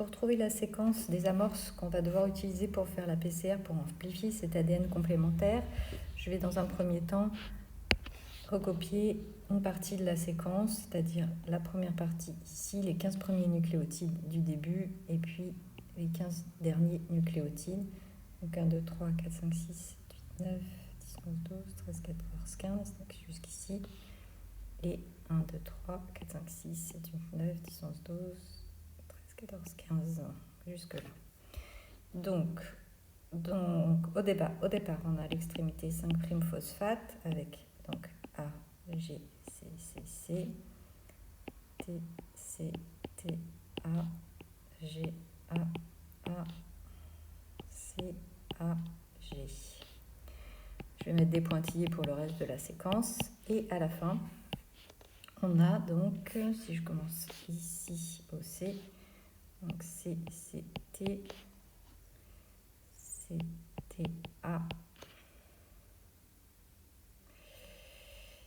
Pour trouver la séquence des amorces qu'on va devoir utiliser pour faire la PCR, pour amplifier cet ADN complémentaire, je vais dans un premier temps recopier une partie de la séquence, c'est-à-dire la première partie ici, les 15 premiers nucléotides du début, et puis les 15 derniers nucléotides. Donc 1, 2, 3, 4, 5, 6, 7, 8, 9, 10, 11, 12, 13, 14, 15, donc jusqu'ici. Et 1, 2, 3, 4, 5, 6, 7, 8, 9, 10, 11, 12, 13, 14, 15, jusque-là. Donc au départ, on a l'extrémité 5' phosphate avec donc A, G, C, C, C, T, C, T, A, G, A, C, A, G. Je vais mettre des pointillés pour le reste de la séquence. Et à la fin, on a donc, si je commence ici au C, donc C, C, T, C, T, A,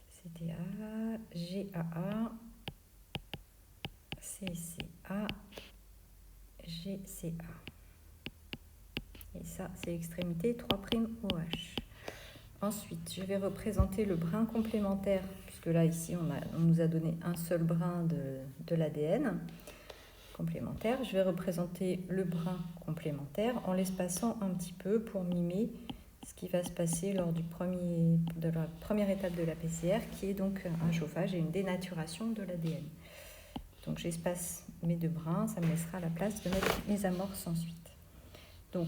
C, T, A, G, A, A, C, C, A, G, C, A. Et ça, c'est l'extrémité 3'OH. Ensuite, je vais représenter le brin complémentaire, puisque là, ici, on nous a donné un seul brin de l'ADN complémentaire. Je vais représenter le brin complémentaire en l'espaçant un petit peu pour mimer ce qui va se passer lors de la première étape de la PCR, qui est donc un chauffage et une dénaturation de l'ADN. Donc j'espace mes deux brins, ça me laissera la place de mettre mes amorces ensuite. Donc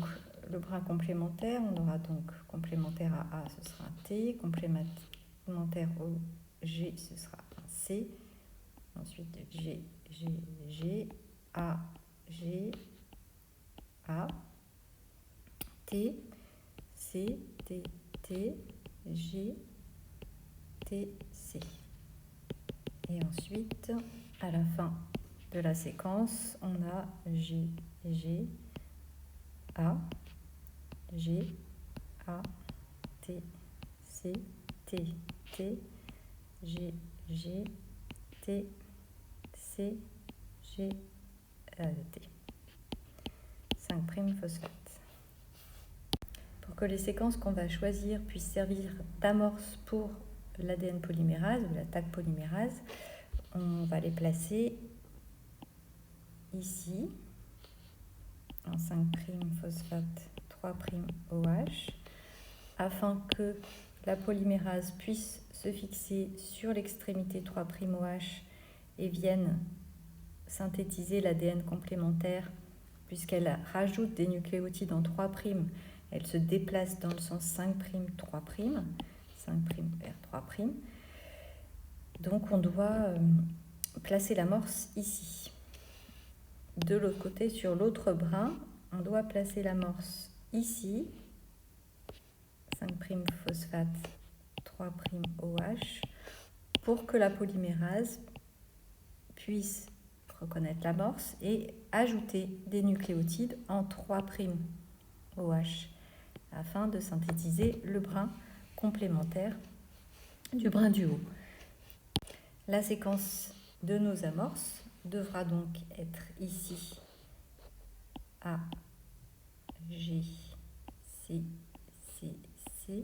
le brin complémentaire, on aura donc complémentaire à A, ce sera un T, complémentaire au G, ce sera un C, ensuite G, G, G, A, G, A, T, C, T, T, G, T, C. Et ensuite, à la fin de la séquence, on a G, G, A, G, A, T, C, T, T, G, G, T, C, G, T. 5' phosphate. Pour que les séquences qu'on va choisir puissent servir d'amorce pour l'ADN polymérase ou la Taq polymérase, on va les placer ici en 5' phosphate 3'OH afin que la polymérase puisse se fixer sur l'extrémité 3'OH et vienne synthétiser l'ADN complémentaire, puisqu'elle rajoute des nucléotides en 3', elle se déplace dans le sens 5', 3', 5' vers 3'. Donc on doit placer l'amorce ici. De l'autre côté, sur l'autre brin, on doit placer l'amorce ici, 5' phosphate 3'OH, pour que la polymérase puisse reconnaître l'amorce et ajouter des nucléotides en 3'OH afin de synthétiser le brin complémentaire du brin du haut. La séquence de nos amorces devra donc être ici A, G, C, C, C,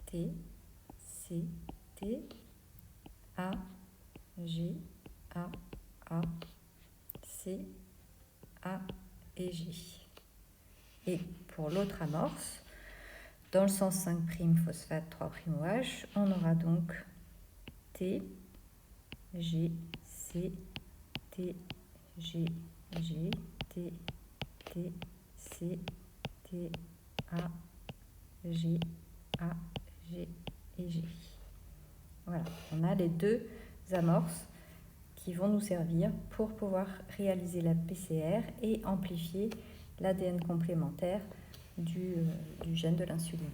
T, C, T, A, G, A, C, A et G. Et pour l'autre amorce, dans le sens 5' phosphate 3'OH, on aura donc T, G, C, T, G, G, T, T, C, T, A, G, A, G et G. Voilà, on a les deux amorces qui vont nous servir pour pouvoir réaliser la PCR et amplifier l'ADN complémentaire du gène de l'insuline.